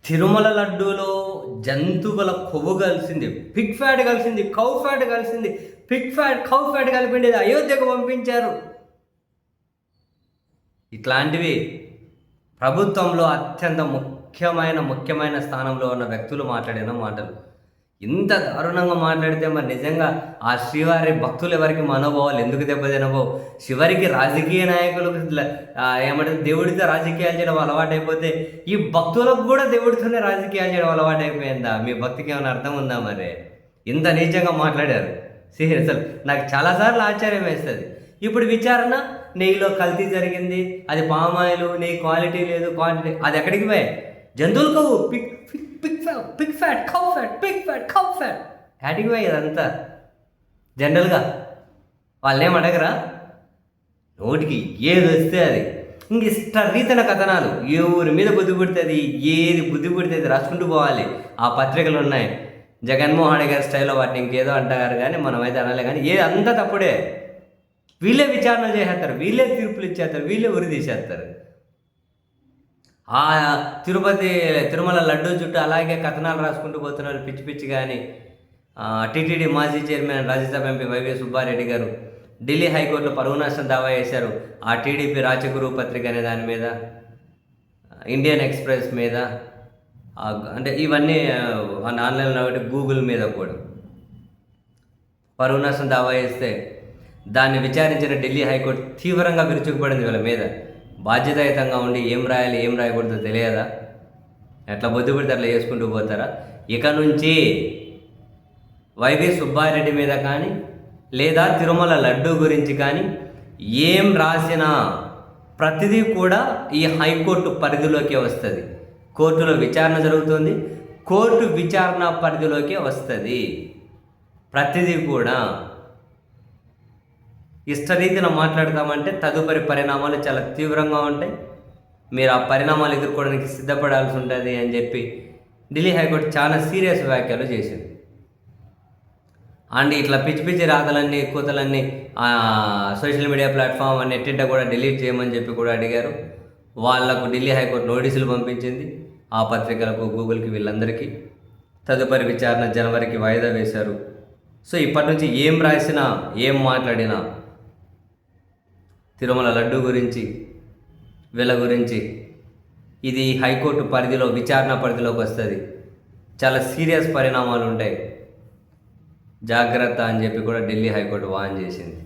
తిరుమల లడ్డూలో జంతువుల కొవ్వు కలిసింది, పిగ్ ఫ్యాట్ కలిసింది, కౌ ఫ్యాట్ కలిసింది, కౌ ఫ్యాట్ కలిపింది అయోధ్యకు పంపించారు. ఇట్లాంటివి ప్రభుత్వంలో అత్యంత ముఖ్యమైన స్థానంలో ఉన్న వ్యక్తులు మాట్లాడిన మాటలు. ఇంత దారుణంగా మాట్లాడితే మరి నిజంగా ఆ శ్రీవారి భక్తులు ఎవరికి మనోభావాలు ఎందుకు దెబ్బతినవో, చివరికి రాజకీయ నాయకులకు ఏమంటే దేవుడితో రాజకీయాలు చేయడం అలవాటైపోతే ఈ భక్తులకు కూడా దేవుడితోనే రాజకీయాలు చేయడం అలవాటైపోయిందా? మీ భక్తికి ఏమైనా అర్థం ఉందా? మరి ఇంత నీచంగా మాట్లాడారు. అసలు నాకు చాలాసార్లు ఆశ్చర్యం వేస్తుంది. ఇప్పుడు విచారణ, నెయ్యిలో కల్తీ జరిగింది, అది పామాయిల్, నెయ్యి క్వాలిటీ లేదు, క్వాంటిటీ, అది ఎక్కడికి పోయాయి? జంతువులు కొవ్వు, పిగ్ ఫ్యాట్, కౌ ఫ్యాట్ యాటికి పోయి ఇదంతా. జనరల్గా వాళ్ళేం అడగరా? నోటికి ఏది వస్తే అది ఇంక ఇష్టరీతన కథనాలు, ఏ ఊరి మీద బుద్ధి పుడుతుంది, ఏది బుద్ధి పుడితే రాసుకుంటూ పోవాలి. ఆ పత్రికలు ఉన్నాయి. జగన్మోహన్ రెడ్డి గారి స్టైల్లో వాటిని ఇంకేదో అంటారు, కానీ మనమైతే అనలే. కానీ అంతా తప్పుడే. వీళ్ళే విచారణలు చేసేస్తారు, వీళ్ళే తీర్పులు ఇచ్చేస్తారు, వీళ్ళే ఉరి తీసేస్తారు. ఆ తిరుమల లడ్డూ చుట్టూ అలాగే కథనాలు రాసుకుంటూ పోతున్నారు పిచ్చి కానీ. టీటీడీ మాజీ చైర్మన్ రాజ్యసభ ఎంపీ వైవి సుబ్బారెడ్డి గారు ఢిల్లీ హైకోర్టులో పరువు నష్టం దావా చేశారు. ఆ టీడీపీ రాచగురు పత్రిక అనే దాని మీద, ఇండియన్ ఎక్స్ప్రెస్ మీద, అంటే ఇవన్నీ ఆన్లైన్లో గూగుల్ మీద కూడా పరువు నష్టం దావా చేస్తే దాన్ని విచారించిన ఢిల్లీ హైకోర్టు తీవ్రంగా విరుచుకుపడింది వీళ్ళ మీద. బాధ్యతాయుతంగా ఉండి ఏం రాయాలి ఏం రాయకూడదో తెలియదా? ఎట్లా బొద్దు పెడితే అట్లా చేసుకుంటూ పోతారా? ఇక నుంచి వైవి సుబ్బారెడ్డి మీద కానీ లేదా తిరుమల లడ్డూ గురించి కానీ ఏం రాసినా ప్రతిదీ కూడా ఈ హైకోర్టు పరిధిలోకే వస్తుంది. కోర్టులో విచారణ జరుగుతుంది, కోర్టు విచారణ పరిధిలోకే వస్తుంది. ప్రతిదీ కూడా ఇష్టరీతిన మాట్లాడతామంటే తదుపరి పరిణామాలు చాలా తీవ్రంగా ఉంటాయి. మీరు ఆ పరిణామాలు ఎదుర్కోవడానికి సిద్ధపడాల్సి ఉంటుంది అని చెప్పి ఢిల్లీ హైకోర్టు చాలా సీరియస్ వ్యాఖ్యలు చేసింది. అండ్ ఇట్లా పిచ్చి రాతలన్నీ కూతలన్నీ సోషల్ మీడియా ప్లాట్ఫామ్ నెట్టింట కూడా డిలీట్ చేయమని చెప్పి కూడా అడిగారు. వాళ్లకు ఢిల్లీ హైకోర్టు నోటీసులు పంపించింది. ఆ పత్రికలకు, గూగుల్కి, వీళ్ళందరికీ తదుపరి విచారణ జనవరికి వాయిదా వేశారు. సో ఇప్పటి నుంచి ఏం రాసినా ఏం మాట్లాడినా తిరుమల లడ్డు గురించి, వీళ్ళ గురించి ఇది హైకోర్టు పరిధిలో, విచారణ పరిధిలోకి వస్తుంది. చాలా సీరియస్ పరిణామాలు ఉంటాయి, జాగ్రత్త అని చెప్పి కూడా ఢిల్లీ హైకోర్టు వార్న్ చేసింది.